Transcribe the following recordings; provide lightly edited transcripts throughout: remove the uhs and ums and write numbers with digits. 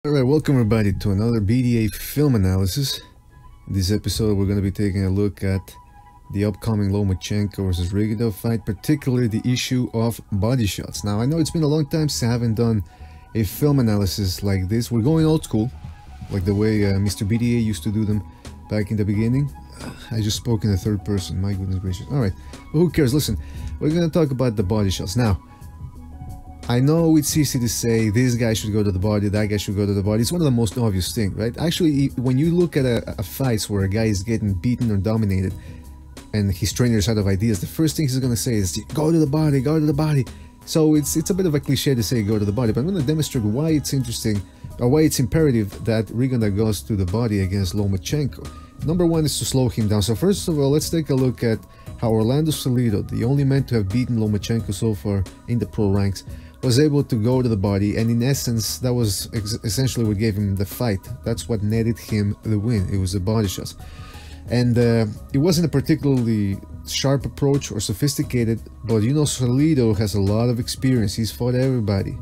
Alright, welcome everybody to another BDA film analysis. In this episode we're going to be taking a look at the upcoming Lomachenko versus Rigondeaux fight, particularly the issue of body shots. Now I know it's been a long time since I haven't done a film analysis like this. We're going old school, like the way Mr. BDA used to do them back in the beginning. I just spoke in the third person, my goodness gracious. Alright, well, who cares? Listen, we're going to talk about the body shots. Now, I know it's easy to say this guy should go to the body, that guy should go to the body. It's one of the most obvious things, right? Actually, when you look at a fights where a guy is getting beaten or dominated and his trainer is out of ideas, the first thing he's going to say is, go to the body, go to the body. So it's a bit of a cliche to say go to the body, but I'm going to demonstrate why it's interesting, or why it's imperative that Rigondeaux goes to the body against Lomachenko. Number one is to slow him down. So first of all, let's take a look at how Orlando Salido, the only man to have beaten Lomachenko so far in the pro ranks, was able to go to the body, and in essence that was essentially what gave him the fight. That's what netted him the win. It was the body shots, and it wasn't a particularly sharp approach or sophisticated, but you know, Salido has a lot of experience. He's fought everybody,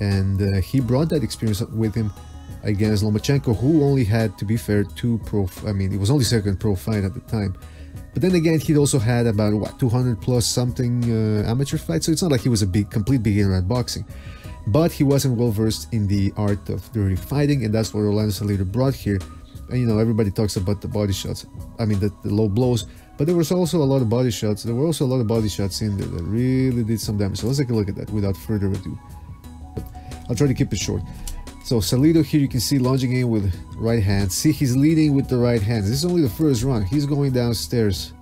and he brought that experience with him against Lomachenko, who only had, to be fair, it was only second pro fight at the time. But then again, he'd also had about, what, 200 plus something amateur fights, so it's not like he was a complete beginner at boxing. But he wasn't well versed in the art of dirty fighting, and that's what Orlando Salido brought here. And you know, everybody talks about the body shots, the low blows, but there was also a lot of body shots. There were also a lot of body shots in there that really did some damage. So let's take a look at that without further ado. But I'll try to keep it short. So Salido here, you can see lunging in with right hand. See, he's leading with the right hand. This is only the first round. He's going downstairs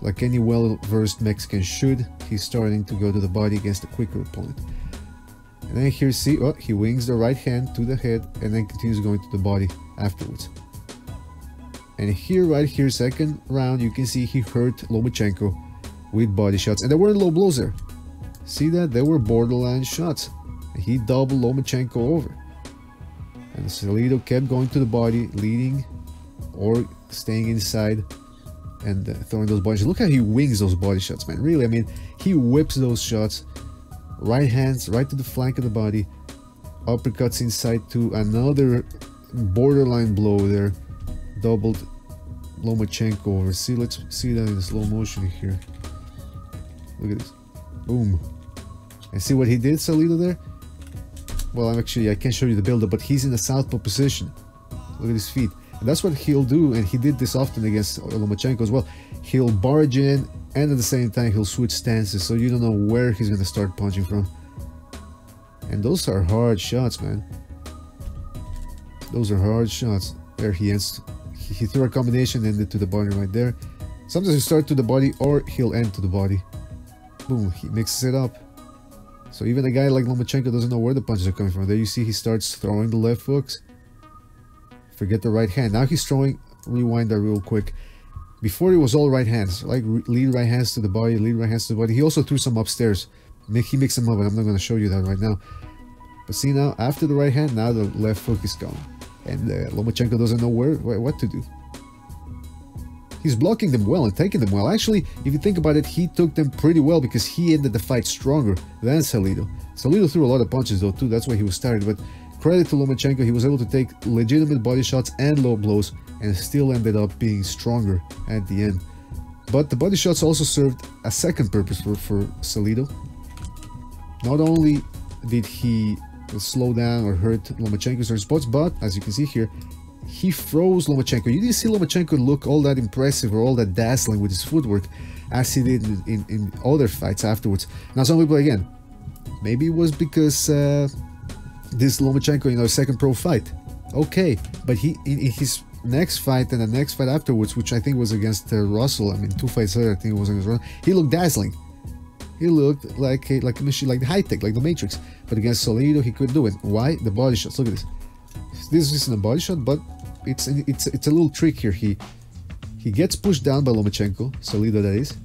like any well-versed Mexican should. He's starting to go to the body against a quicker opponent. And then here, see, oh, he wings the right hand to the head and then continues going to the body afterwards. And here, right here, second round, you can see he hurt Lomachenko with body shots. And there weren't low blows there. See that? There were borderline shots. And he doubled Lomachenko over. And Salido kept going to the body, leading or staying inside and throwing those body shots. Look how he wings those body shots, man. Really, I mean, he whips those shots. Right hands, right to the flank of the body. Uppercuts inside to another borderline blow there. Doubled Lomachenko over. See, let's see that in slow motion here. Look at this. Boom. And see what he did, Salido, there? Well, I can't show you the build-up, but he's in a southpaw position. Look at his feet. And that's what he'll do, and he did this often against Lomachenko as well. He'll barge in, and at the same time, he'll switch stances, so you don't know where he's going to start punching from. And those are hard shots, man. Those are hard shots. There he ends. He threw a combination, ended to the body right there. Sometimes he'll start to the body, or he'll end to the body. Boom, he mixes it up. So even a guy like Lomachenko doesn't know where the punches are coming from. There you see he starts throwing the left hooks. Forget the right hand. Now he's throwing, rewind that real quick. Before it was all right hands, like lead right hands to the body, lead right hands to the body. He also threw some upstairs. He mixed them up, and I'm not going to show you that right now. But see now, after the right hand, now the left hook is gone. And Lomachenko doesn't know what to do. He's blocking them well and taking them well. Actually, if you think about it, he took them pretty well because he ended the fight stronger than Salido. Salido threw a lot of punches though too, that's why he was tired. But credit to Lomachenko, he was able to take legitimate body shots and low blows and still ended up being stronger at the end. But the body shots also served a second purpose for Salido. Not only did he slow down or hurt Lomachenko in certain spots, but as you can see here, he froze Lomachenko. You didn't see Lomachenko look all that impressive or all that dazzling with his footwork as he did in other fights afterwards. Now some people, again, maybe it was because this Lomachenko, second pro fight. Okay, but he in his next fight and the next fight afterwards, which I think was against Russell, 2 fights later, I think it was against Russell, he looked dazzling. He looked like a machine, like the high-tech, like the Matrix. But against Salido, he couldn't do it. Why? The body shots. Look at this. This isn't a body shot, but it's a little trick here. He gets pushed down by Lomachenko, Salido that is,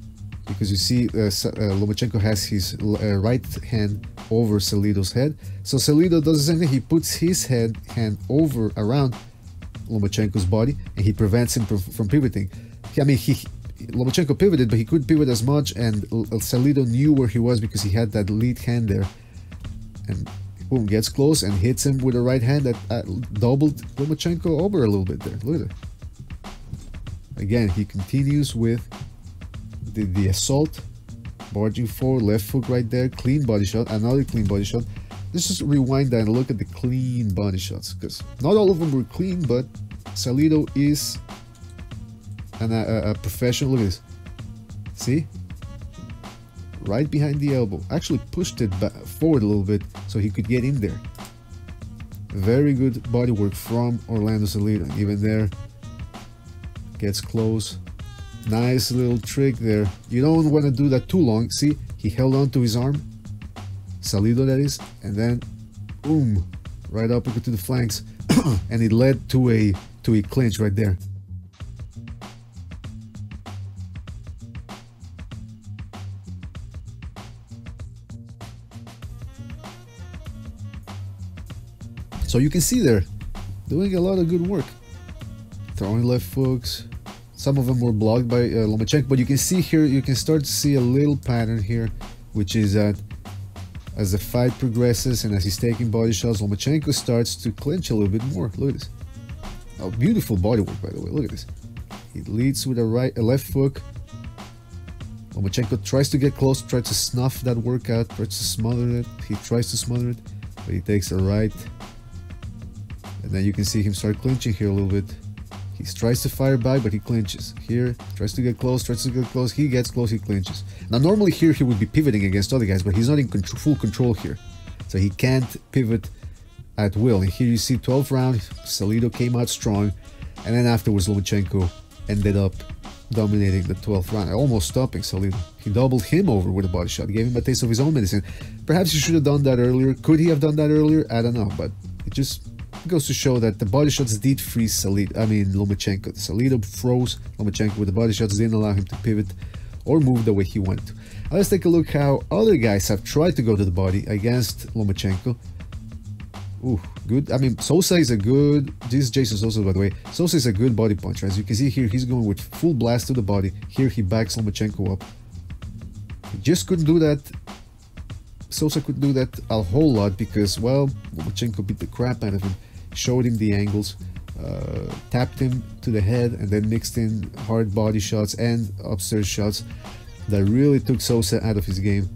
because you see Lomachenko has his right hand over Salido's head. So Salido does the same thing. He puts his hand over around Lomachenko's body, and he prevents him from pivoting. Lomachenko pivoted, but he couldn't pivot as much, and Salido knew where he was because he had that lead hand there. And Boom, gets close and hits him with a right hand that doubled Lomachenko over a little bit there. Look at it. Again, he continues with the assault, barging forward, left hook right there, clean body shot, another clean body shot. Let's just rewind that and look at the clean body shots, because not all of them were clean, but Salido is a professional. Look at this. See? Right behind the elbow. Actually pushed it back forward a little bit so he could get in there. Very good body work from Orlando Salido. Even there, gets close. Nice little trick there. You don't want to do that too long. See, he held on to his arm. Salido, that is. And then, boom, right uppercut to the flanks. And it led to a clinch right there. So you can see there, doing a lot of good work. Throwing left hooks. Some of them were blocked by Lomachenko, but you can see here, you can start to see a little pattern here, which is that as the fight progresses and as he's taking body shots, Lomachenko starts to clinch a little bit more. Look at this. Oh, beautiful body work, by the way. Look at this. He leads with a left hook. Lomachenko tries to get close, tries to snuff that workout, tries to smother it. He tries to smother it, but he takes a right. And then you can see him start clinching here a little bit. He tries to fire back, but he clinches. Here, tries to get close, he gets close, he clinches. Now, normally here he would be pivoting against other guys, but he's not in full control here. So he can't pivot at will. And here you see 12th round, Salido came out strong. And then afterwards, Lomachenko ended up dominating the 12th round, almost stopping Salido. He doubled him over with a body shot, gave him a taste of his own medicine. Perhaps he should have done that earlier. Could he have done that earlier? I don't know, but it just goes to show that the body shots did freeze Lomachenko. Salido froze Lomachenko with the body shots, didn't allow him to pivot or move the way he went. Now let's take a look how other guys have tried to go to the body against Lomachenko. Ooh, good. I mean, Sosa is a good... This is Jason Sosa, by the way. Sosa is a good body puncher. As you can see here, he's going with full blast to the body. Here he backs Lomachenko up. He just couldn't do that. Sosa could do that a whole lot because, well, Lomachenko beat the crap out of him. Showed him the angles, tapped him to the head, and then mixed in hard body shots and upstairs shots that really took Sosa out of his game.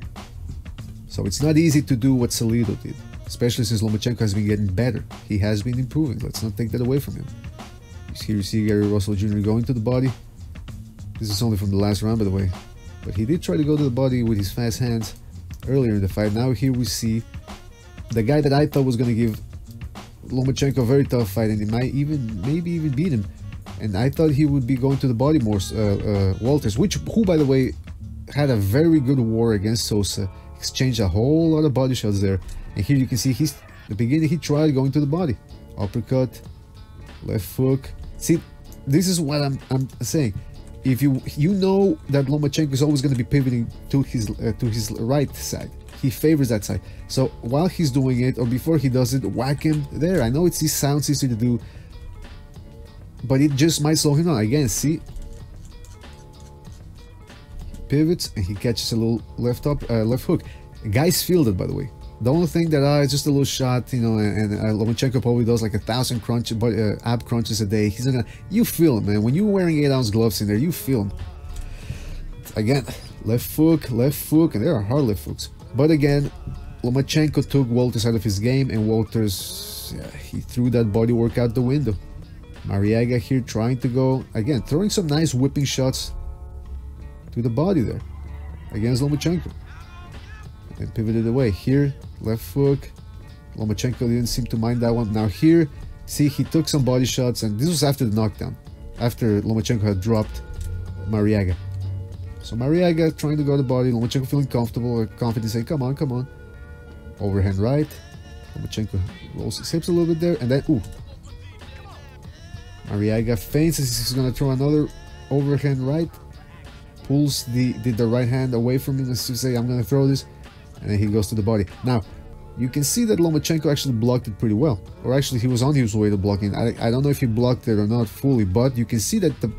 So it's not easy to do what Salido did, especially since Lomachenko has been getting better. He has been improving. Let's not take that away from him. Here you see Gary Russell Jr. going to the body. This is only from the last round, by the way. But he did try to go to the body with his fast hands earlier in the fight. Now here we see the guy that I thought was going to give Lomachenko a very tough fight, and he might maybe even beat him. And I thought he would be going to the body more, Walters, who by the way had a very good war against Sosa, exchanged a whole lot of body shots there. And here you can see the beginning he tried going to the body, uppercut, left hook. See, this is what I'm saying. If you know that Lomachenko is always going to be pivoting to his right side. He favors that side. So while he's doing it, or before he does it, whack him there. I know it sounds easy to do, but it just might slow him down. Again, see? He pivots and he catches a little left hook. Guys feel it, by the way. The only thing that it's just a little shot, you know, and Lomachenko probably does like 1,000 ab crunches a day. He's not gonna, you feel him, man. When you're wearing 8-ounce gloves in there, you feel him. Again, left hook, and there are hard left hooks. But again, Lomachenko took Walters out of his game, and Walters, he threw that body work out the window. Mariaga here trying to go, again, throwing some nice whipping shots to the body there against Lomachenko. And pivoted away. Here, left hook. Lomachenko didn't seem to mind that one. Now here, see, he took some body shots, and this was after the knockdown, after Lomachenko had dropped Mariaga. So Mariaga trying to go to the body, Lomachenko feeling comfortable or confident, saying, come on. Overhand right. Lomachenko rolls his hips a little bit there, and then, ooh. Mariaga feints as he's going to throw another overhand right. Pulls the right hand away from him as to say, I'm going to throw this. And then he goes to the body. Now, you can see that Lomachenko actually blocked it pretty well. Or actually, he was on his way to blocking. I don't know if he blocked it or not fully, but you can see that the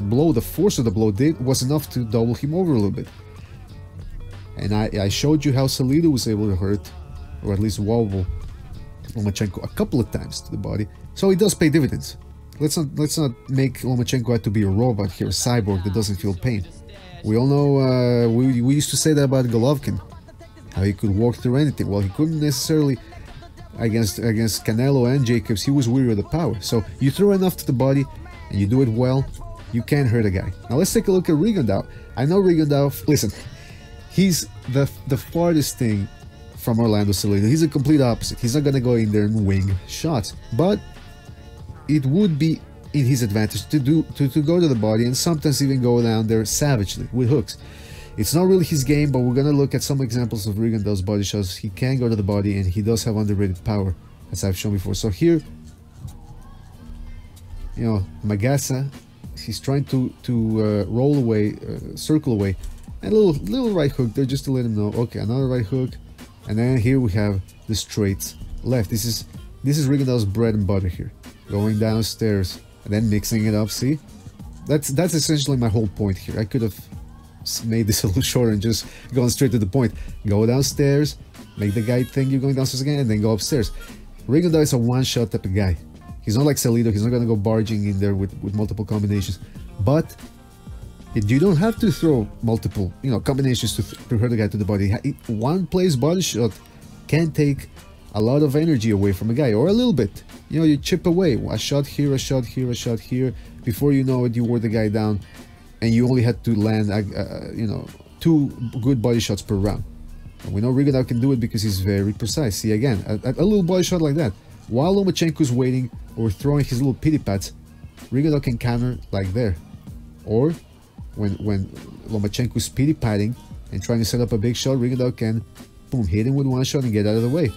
blow, the force of the blow was enough to double him over a little bit. And I showed you how Salido was able to hurt, or at least wobble, Lomachenko a couple of times to the body, so it does pay dividends. Let's not make Lomachenko out to be a robot here, a cyborg that doesn't feel pain. We all know, we used to say that about Golovkin, how he could walk through anything. Well, he couldn't necessarily against Canelo and Jacobs. He was weary of the power. So you throw enough to the body and you do it well, you can't hurt a guy. Now let's take a look at Rigondeaux. I know Rigondeaux, listen, he's the farthest thing from Orlando Salido. He's a complete opposite. He's not gonna go in there and wing shots, but it would be in his advantage to go to the body and sometimes even go down there savagely with hooks. It's not really his game, but we're gonna look at some examples of Rigondeaux's body shots. He can go to the body and he does have underrated power, as I've shown before. So here, you know, Magasa, he's trying to roll away, circle away, and a little right hook there just to let him know. Okay, another right hook, and then here we have the straight left. This is Rigondeaux's bread and butter here, going downstairs and then mixing it up. See, that's essentially my whole point here. I could have made this a little shorter and just gone straight to the point. Go downstairs, make the guy think you're going downstairs again, and then go upstairs. Rigondeaux is a one-shot type of guy. He's not like Salido. He's not gonna go barging in there with multiple combinations. But you don't have to throw multiple, you know, combinations to hurt the guy to the body. One place body shot can take a lot of energy away from a guy, or a little bit. You know, you chip away a shot here, a shot here, a shot here. Before you know it, you wore the guy down, and you only had to land, you know, 2 good body shots per round. And we know Rigondeaux can do it because he's very precise. See, again, a little body shot like that, while Lomachenko's waiting or throwing his little pity pats, Rigondeaux can counter like there. Or when Lomachenko's pity patting and trying to set up a big shot, Rigondeaux can, boom, hit him with one shot and get out of the way.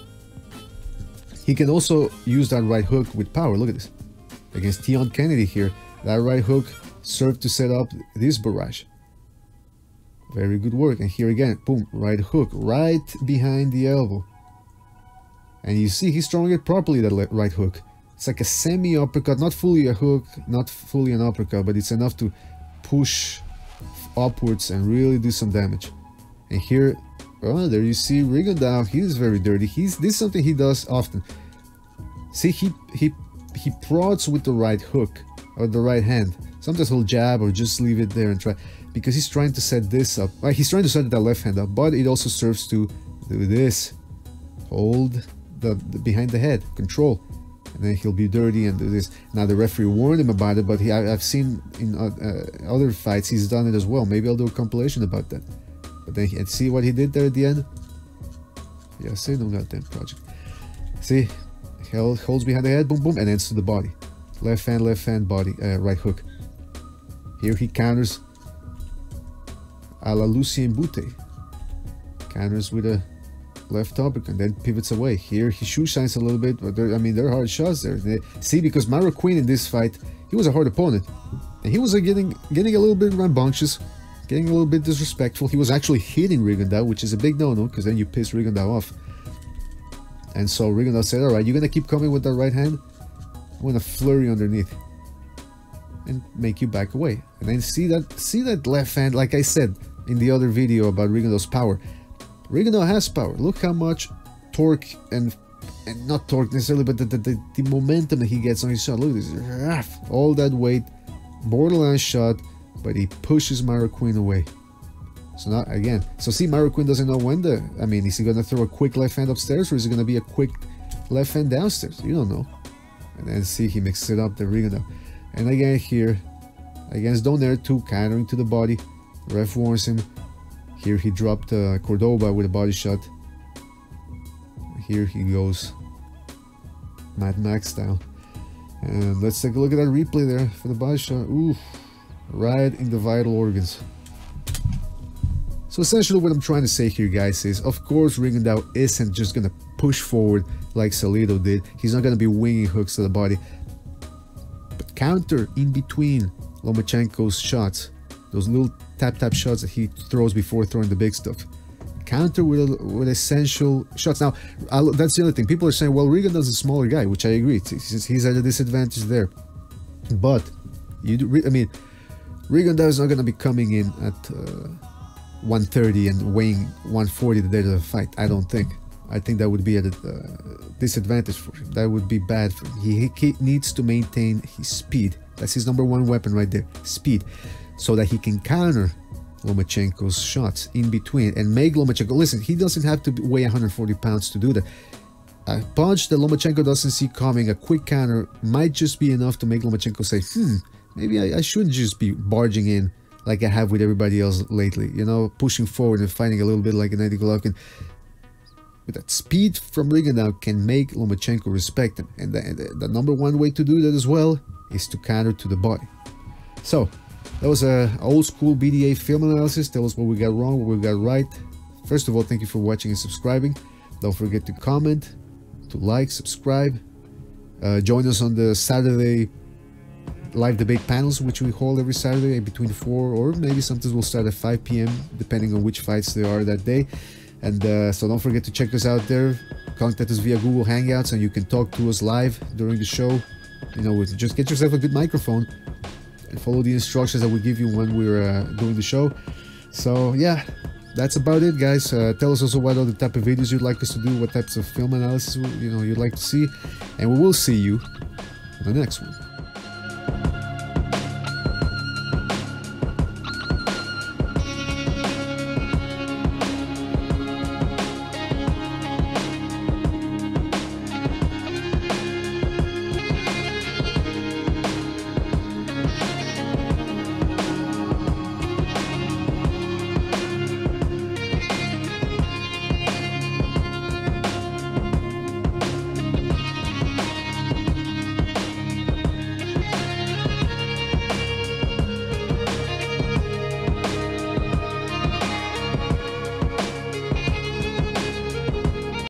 He can also use that right hook with power. Look at this. Against Tion Kennedy here, that right hook served to set up this barrage. Very good work. And here again, boom, right hook right behind the elbow. And you see he's throwing it properly, that right hook. It's like a semi-uppercut, not fully a hook, not fully an uppercut, but it's enough to push upwards and really do some damage. And here, oh, there you see Rigondeaux. He's very dirty. This is something he does often. See, he prods with the right hook or the right hand. Sometimes he'll jab or just leave it there and try, because he's trying to set this up. He's trying to set that left hand up, but it also serves to do this. Hold the behind the head, control, and then he'll be dirty and do this. Now the referee warned him about it, but I've seen in other fights he's done it as well. Maybe I'll do a compilation about that. But then see what he did there at the end. Yeah, say no goddamn project. See, holds behind the head, boom, boom, and ends to the body. Left hand, body, right hook. Here he counters a la Lucien Boutte. Counters with a left uppercut and then pivots away. Here he shoe shines a little bit, but they're hard shots there. See, because Marroquin in this fight, he was a hard opponent. And he was getting a little bit rambunctious, getting a little bit disrespectful. He was actually hitting Rigondeaux, which is a big no-no, because then you piss Rigondeaux off. And so Rigondeaux said, alright, you're gonna keep coming with that right hand? I'm gonna flurry underneath and make you back away. And then see that left hand, like I said in the other video about Rigondeaux's power. Rigondeaux has power. Look how much torque and not torque necessarily, but the momentum that he gets on his shot. Look at this, all that weight, borderline shot, but he pushes Marroquin away. So now again, so see, Marroquin doesn't know when is he gonna throw a quick left hand upstairs, or is it gonna be a quick left hand downstairs? You don't know. And then see, he mixes it up, the Rigondeaux. And again here, against Donaire, 2 countering to the body. Ref warns him. Here he dropped Cordoba with a body shot. Here he goes Mad Max style. And let's take a look at that replay there for the body shot. Ooh, right in the vital organs. So essentially what I'm trying to say here, guys, is of course Rigondeaux isn't just gonna push forward like Salido did. He's not gonna be winging hooks to the body, but counter in between Lomachenko's shots, those little tap shots that he throws before throwing the big stuff. Counter with essential shots. Now that's the other thing. People are saying, well, Rigondeaux's a smaller guy, which I agree. He's at a disadvantage there. But Rigondeaux is not going to be coming in at 130 and weighing 140 the day of the fight. I don't think. I think that would be a disadvantage for him. That would be bad for him. He needs to maintain his speed. That's his #1 weapon right there, speed, so that he can counter Lomachenko's shots in between and make Lomachenko. Listen, he doesn't have to weigh 140 pounds to do that. A punch that Lomachenko doesn't see coming, a quick counter, might just be enough to make Lomachenko say, maybe I shouldn't just be barging in like I have with everybody else lately, you know, pushing forward and fighting a little bit like an Eddie Golovkin. But that speed from Rigondeaux can make Lomachenko respect him. And the #1 way to do that as well is to counter to the body. So, that was a old school BDA film analysis. Tell us what we got wrong, what we got right. First of all, thank you for watching and subscribing. Don't forget to comment, to like, subscribe. Join us on the Saturday live debate panels, which we hold every Saturday between 4 or maybe sometimes we'll start at 5 p.m. depending on which fights there are that day. And so don't forget to check us out there. Contact us via Google Hangouts and you can talk to us live during the show. You know, just get yourself a good microphone and follow the instructions that we give you when we're doing the show. So yeah, that's about it, guys. Tell us also what other type of videos you'd like us to do, what types of film analysis you'd like to see, and we will see you on the next one.